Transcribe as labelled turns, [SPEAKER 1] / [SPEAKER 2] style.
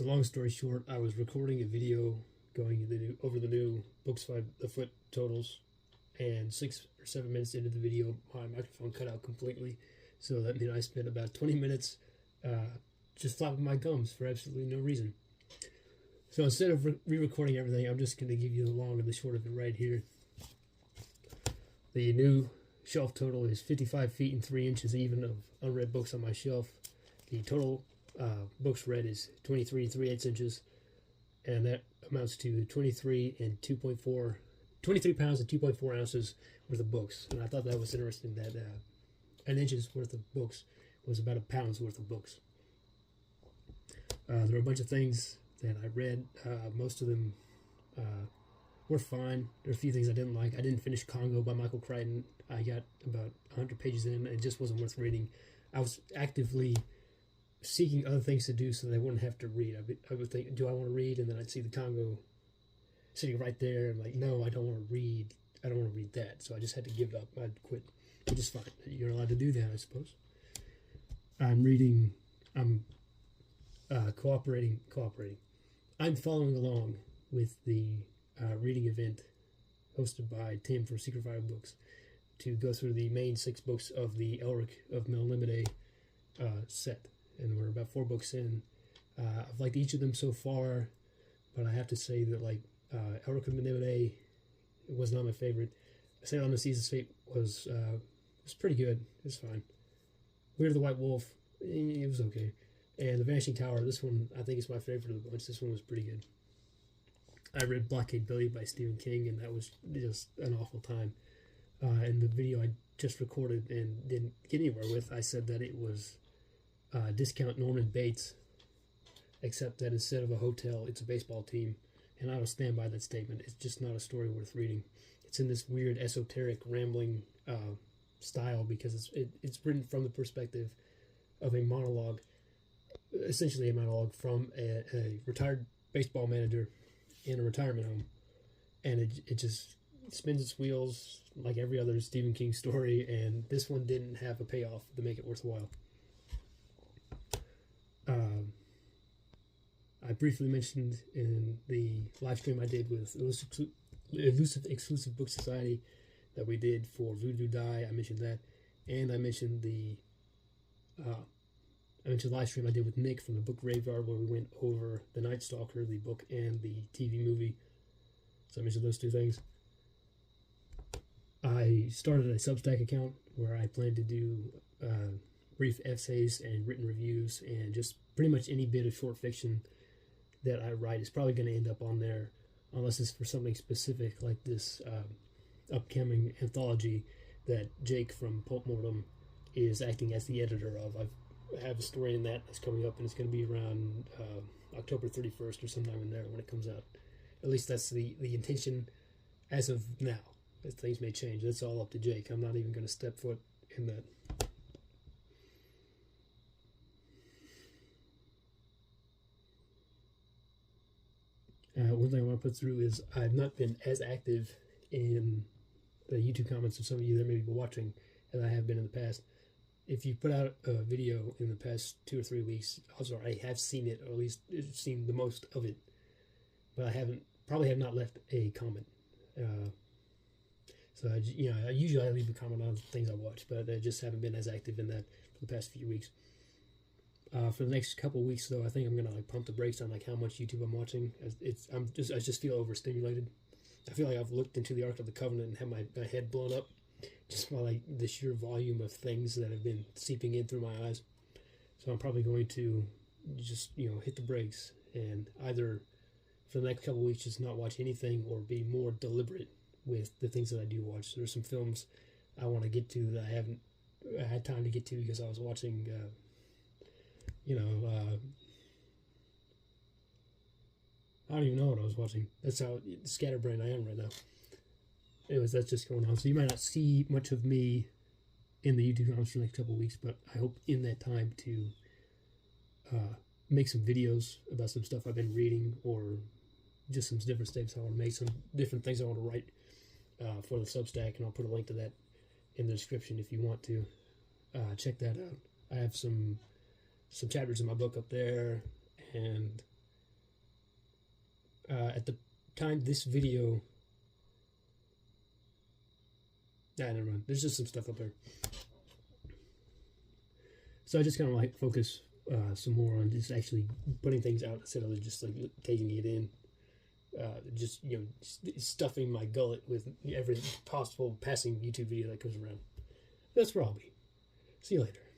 [SPEAKER 1] So long story short, I was recording a video going over the new books by the foot totals, and 6 or 7 minutes into the video, my microphone cut out completely. So that meant I spent about 20 minutes just flapping my gums for absolutely no reason. So instead of re-recording everything, I'm just going to give you the long and the short of it right here. The new shelf total is 55 feet and 3 inches even of unread books on my shelf. The total books read is 23 3/8 inches, and that amounts to 23 pounds and 2.4 ounces worth of books. And I thought that was interesting that an inch's worth of books was about a pound's worth of books. There were a bunch of things that I read. Most of them were fine. There are a few things I didn't like. I didn't finish Congo by Michael Crichton. I got about 100 pages in, and it just wasn't worth reading. I was actively seeking other things to do so that I wouldn't have to read. I would think, do I want to read? And then I'd see the Congo sitting right there. I'm like, no, I don't want to read. I don't want to read that. So I just had to give up. I'd quit, which is fine. You're allowed to do that, I suppose. I'm reading. I'm cooperating. I'm following along with the reading event hosted by Tim from Secret Fire Books to go through the main 6 books of the Elric of Melnimede set. And we're about 4 books in. I've liked each of them so far, but I have to say that Elric of Melnimede was not my favorite. Sail on the Seas of Fate was pretty good. It was fine. Weird of the White Wolf, it was okay. And The Vanishing Tower, this one I think is my favorite of the bunch. This one was pretty good. I read Blockade Billy by Stephen King, and that was just an awful time. In the video I just recorded and didn't get anywhere with, I said that it was discount Norman Bates, except that instead of a hotel, it's a baseball team. And I will stand by that statement. It's just not a story worth reading. It's in this weird, esoteric, rambling style because it's written from the perspective of a monologue, essentially a monologue from a retired baseball manager in a retirement home. And it just spins its wheels like every other Stephen King story, and this one didn't have a payoff to make it worthwhile. I briefly mentioned in the live stream I did with Elusive Exclusive Book Society that we did for Voodoo Die. I mentioned that, and I mentioned the live stream I did with Nick from the Book Graveyard where we went over The Night Stalker, the book, and the TV movie. So I mentioned those 2 things. I started a Substack account where I plan to do brief essays and written reviews, and just pretty much any bit of short fiction that I write is probably going to end up on there, unless it's for something specific like this upcoming anthology that Jake from Pulp Mortem is acting as the editor of. I have a story in that's coming up, and it's going to be around October 31st or sometime in there when it comes out. At least that's the intention as of now. As things may change. That's all up to Jake. I'm not even going to step foot in that. One thing I want to put through is I've not been as active in the YouTube comments of some of you that may be watching as I have been in the past. If you put out a video in the past 2 or 3 weeks, also I have seen it, or at least seen the most of it, but I probably have not left a comment. So I usually leave a comment on things I watch, but I just haven't been as active in that for the past few weeks. For the next couple of weeks, though, I think I'm gonna pump the brakes on how much YouTube I'm watching. I just feel overstimulated. I feel like I've looked into the Ark of the Covenant and had my head blown up just by the sheer volume of things that have been seeping in through my eyes. So I'm probably going to just hit the brakes and either for the next couple of weeks just not watch anything or be more deliberate with the things that I do watch. There's some films I want to get to that I haven't had time to get to because I was watching I don't even know what I was watching. That's how scatterbrained I am right now. Anyways, that's just going on. So you might not see much of me in the YouTube comments for the next couple of weeks, but I hope in that time to make some videos about some stuff I've been reading, or just some different statements I want to make, some different things I want to write for the Substack, and I'll put a link to that in the description if you want to check that out. I have some chapters in my book up there, and At the time this video, never mind. There's just some stuff up there. So I just kind of like focus some more on just actually putting things out instead of just like taking it in. Just stuffing my gullet with every possible passing YouTube video that comes around. That's where I'll be. See you later.